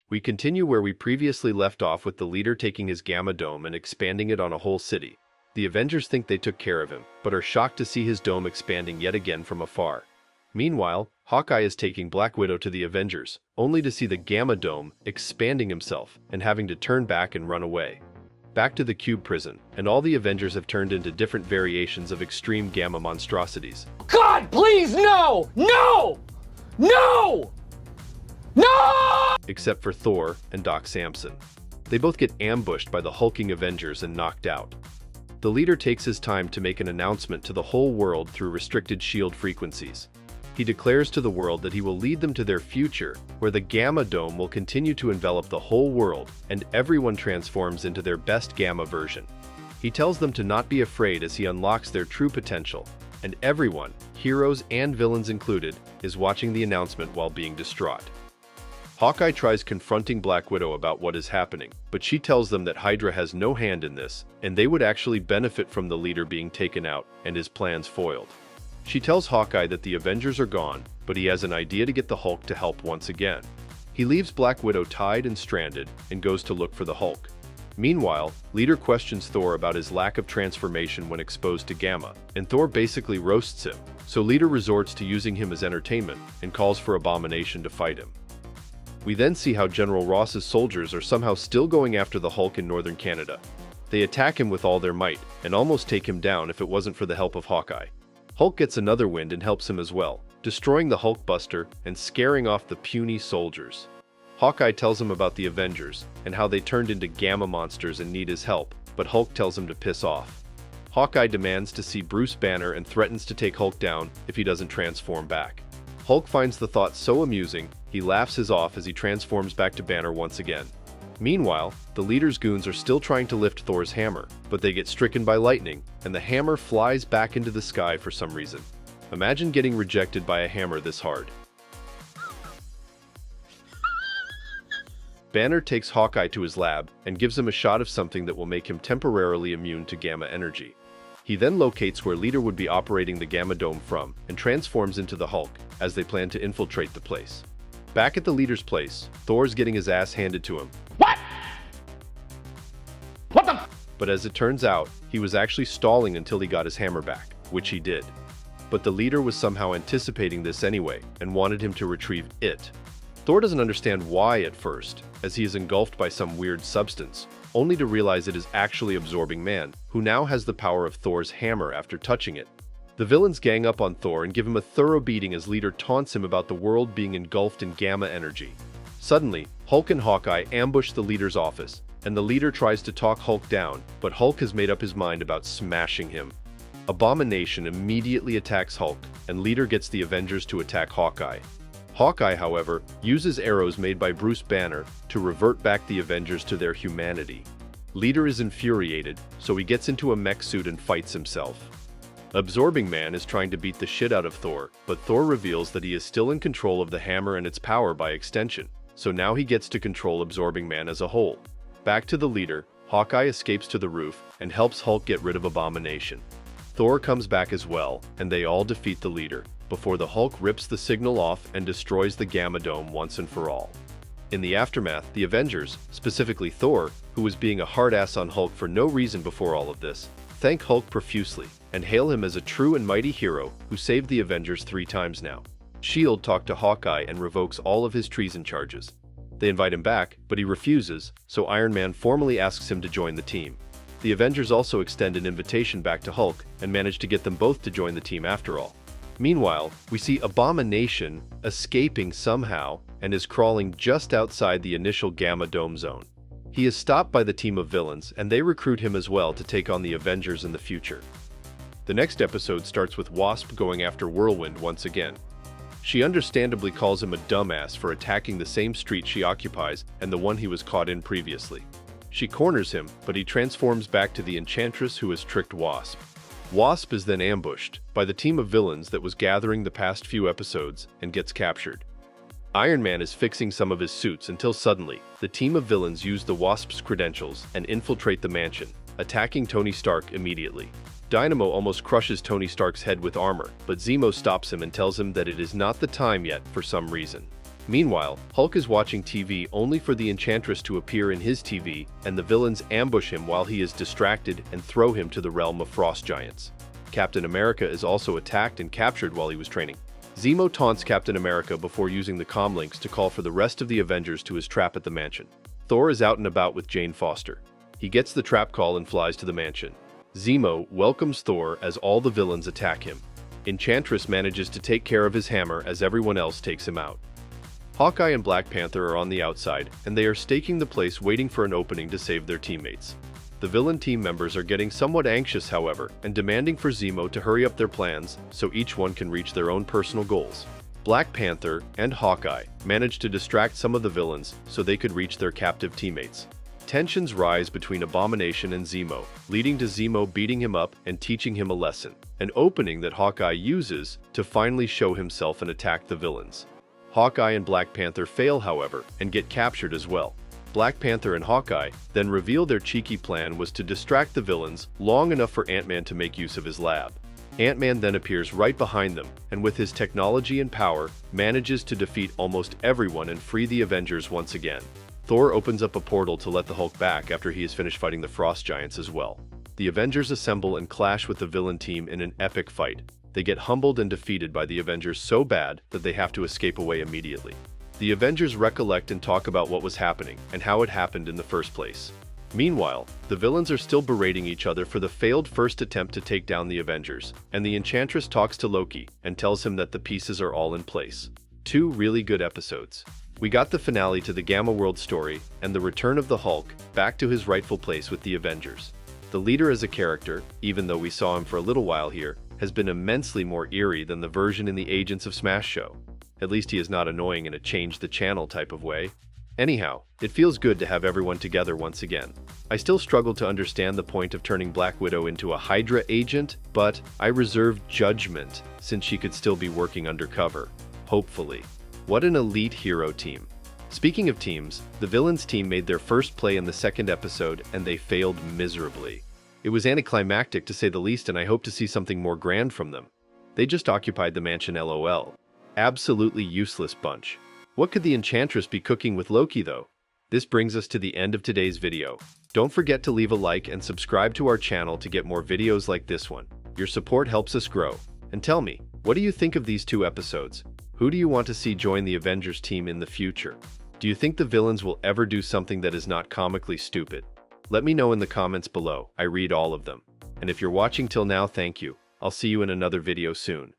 We continue where we previously left off with the leader taking his Gamma Dome and expanding it on a whole city. The Avengers think they took care of him, but are shocked to see his dome expanding yet again from afar. Meanwhile, Hawkeye is taking Black Widow to the Avengers, only to see the Gamma Dome expanding himself and having to turn back and run away. Back to the Cube prison, and all the Avengers have turned into different variations of extreme Gamma monstrosities. God, please, no! No! No! No! Except for Thor and Doc Samson. They both get ambushed by the hulking Avengers and knocked out. The leader takes his time to make an announcement to the whole world through restricted shield frequencies. He declares to the world that he will lead them to their future, where the Gamma Dome will continue to envelop the whole world, and everyone transforms into their best Gamma version. He tells them to not be afraid as he unlocks their true potential, and everyone, heroes and villains included, is watching the announcement while being distraught. Hawkeye tries confronting Black Widow about what is happening, but she tells them that Hydra has no hand in this, and they would actually benefit from the leader being taken out and his plans foiled. She tells Hawkeye that the Avengers are gone, but he has an idea to get the Hulk to help once again. He leaves Black Widow tied and stranded and goes to look for the Hulk. Meanwhile, Leader questions Thor about his lack of transformation when exposed to Gamma, and Thor basically roasts him, so Leader resorts to using him as entertainment and calls for Abomination to fight him. We then see how General Ross's soldiers are somehow still going after the Hulk in northern Canada. They attack him with all their might, and almost take him down if it wasn't for the help of Hawkeye. Hulk gets another wind and helps him as well, destroying the Hulkbuster and scaring off the puny soldiers. Hawkeye tells him about the Avengers, and how they turned into Gamma monsters and need his help, but Hulk tells him to piss off. Hawkeye demands to see Bruce Banner and threatens to take Hulk down if he doesn't transform back. Hulk finds the thought so amusing, he laughs his off as he transforms back to Banner once again. Meanwhile, the leader's goons are still trying to lift Thor's hammer, but they get stricken by lightning, and the hammer flies back into the sky for some reason. Imagine getting rejected by a hammer this hard. Banner takes Hawkeye to his lab and gives him a shot of something that will make him temporarily immune to Gamma energy. He then locates where Leader would be operating the Gamma Dome from and transforms into the Hulk, as they plan to infiltrate the place. Back at the leader's place, Thor's getting his ass handed to him. What? What the? But as it turns out, he was actually stalling until he got his hammer back, which he did. But the leader was somehow anticipating this anyway and wanted him to retrieve it. Thor doesn't understand why at first, as he is engulfed by some weird substance, only to realize it is actually Absorbing Man, who now has the power of Thor's hammer after touching it. The villains gang up on Thor and give him a thorough beating as Leader taunts him about the world being engulfed in Gamma energy. Suddenly, Hulk and Hawkeye ambush the leader's office, and the leader tries to talk Hulk down, but Hulk has made up his mind about smashing him. Abomination immediately attacks Hulk, and Leader gets the Avengers to attack Hawkeye. Hawkeye, however, uses arrows made by Bruce Banner to revert back the Avengers to their humanity. Leader is infuriated, so he gets into a mech suit and fights himself. Absorbing Man is trying to beat the shit out of Thor, but Thor reveals that he is still in control of the hammer and its power by extension, so now he gets to control Absorbing Man as a whole. Back to the leader, Hawkeye escapes to the roof and helps Hulk get rid of Abomination. Thor comes back as well, and they all defeat the leader, before the Hulk rips the signal off and destroys the Gamma Dome once and for all. In the aftermath, the Avengers, specifically Thor, who was being a hard-ass on Hulk for no reason before all of this, thank Hulk profusely, and hail him as a true and mighty hero who saved the Avengers 3 times now. S.H.I.E.L.D. talked to Hawkeye and revokes all of his treason charges. They invite him back, but he refuses, so Iron Man formally asks him to join the team. The Avengers also extend an invitation back to Hulk and manage to get them both to join the team after all. Meanwhile, we see Abomination escaping somehow and is crawling just outside the initial Gamma Dome zone. He is stopped by the team of villains, and they recruit him as well to take on the Avengers in the future. The next episode starts with Wasp going after Whirlwind once again. She understandably calls him a dumbass for attacking the same street she occupies and the one he was caught in previously. She corners him, but he transforms back to the Enchantress who has tricked Wasp. Wasp is then ambushed by the team of villains that was gathering the past few episodes and gets captured. Iron Man is fixing some of his suits until suddenly, the team of villains use the Wasp's credentials and infiltrate the mansion, attacking Tony Stark immediately. Dynamo almost crushes Tony Stark's head with armor, but Zemo stops him and tells him that it is not the time yet for some reason. Meanwhile, Hulk is watching TV only for the Enchantress to appear in his TV, and the villains ambush him while he is distracted and throw him to the realm of frost giants. Captain America is also attacked and captured while he was training. Zemo taunts Captain America before using the comlinks to call for the rest of the Avengers to his trap at the mansion. Thor is out and about with Jane Foster. He gets the trap call and flies to the mansion. Zemo welcomes Thor as all the villains attack him. Enchantress manages to take care of his hammer as everyone else takes him out. Hawkeye and Black Panther are on the outside, and they are staking the place waiting for an opening to save their teammates. The villain team members are getting somewhat anxious, however, and demanding for Zemo to hurry up their plans so each one can reach their own personal goals. Black Panther and Hawkeye manage to distract some of the villains so they could reach their captive teammates. Tensions rise between Abomination and Zemo, leading to Zemo beating him up and teaching him a lesson, an opening that Hawkeye uses to finally show himself and attack the villains. Hawkeye and Black Panther fail, however, and get captured as well. Black Panther and Hawkeye then reveal their cheeky plan was to distract the villains long enough for Ant-Man to make use of his lab. Ant-Man then appears right behind them, and with his technology and power, manages to defeat almost everyone and free the Avengers once again. Thor opens up a portal to let the Hulk back after he has finished fighting the frost giants as well. The Avengers assemble and clash with the villain team in an epic fight. They get humbled and defeated by the Avengers so bad that they have to escape away immediately. The Avengers recollect and talk about what was happening and how it happened in the first place. Meanwhile, the villains are still berating each other for the failed first attempt to take down the Avengers, and the Enchantress talks to Loki and tells him that the pieces are all in place. 2 really good episodes. We got the finale to the Gamma World story and the return of the Hulk back to his rightful place with the Avengers. The leader as a character, even though we saw him for a little while here, has been immensely more eerie than the version in the Agents of Smash show. At least he is not annoying in a change the channel type of way. Anyhow, it feels good to have everyone together once again. I still struggle to understand the point of turning Black Widow into a Hydra agent, but I reserve judgment since she could still be working undercover. Hopefully. What an elite hero team. Speaking of teams, the villains team made their first play in the second episode and they failed miserably. It was anticlimactic to say the least, and I hope to see something more grand from them. They just occupied the mansion, lol. Absolutely useless bunch. What could the Enchantress be cooking with Loki though? This brings us to the end of today's video. Don't forget to leave a like and subscribe to our channel to get more videos like this one. Your support helps us grow. And tell me, what do you think of these 2 episodes? Who do you want to see join the Avengers team in the future? Do you think the villains will ever do something that is not comically stupid? Let me know in the comments below. I read all of them. And if you're watching till now, thank you. I'll see you in another video soon.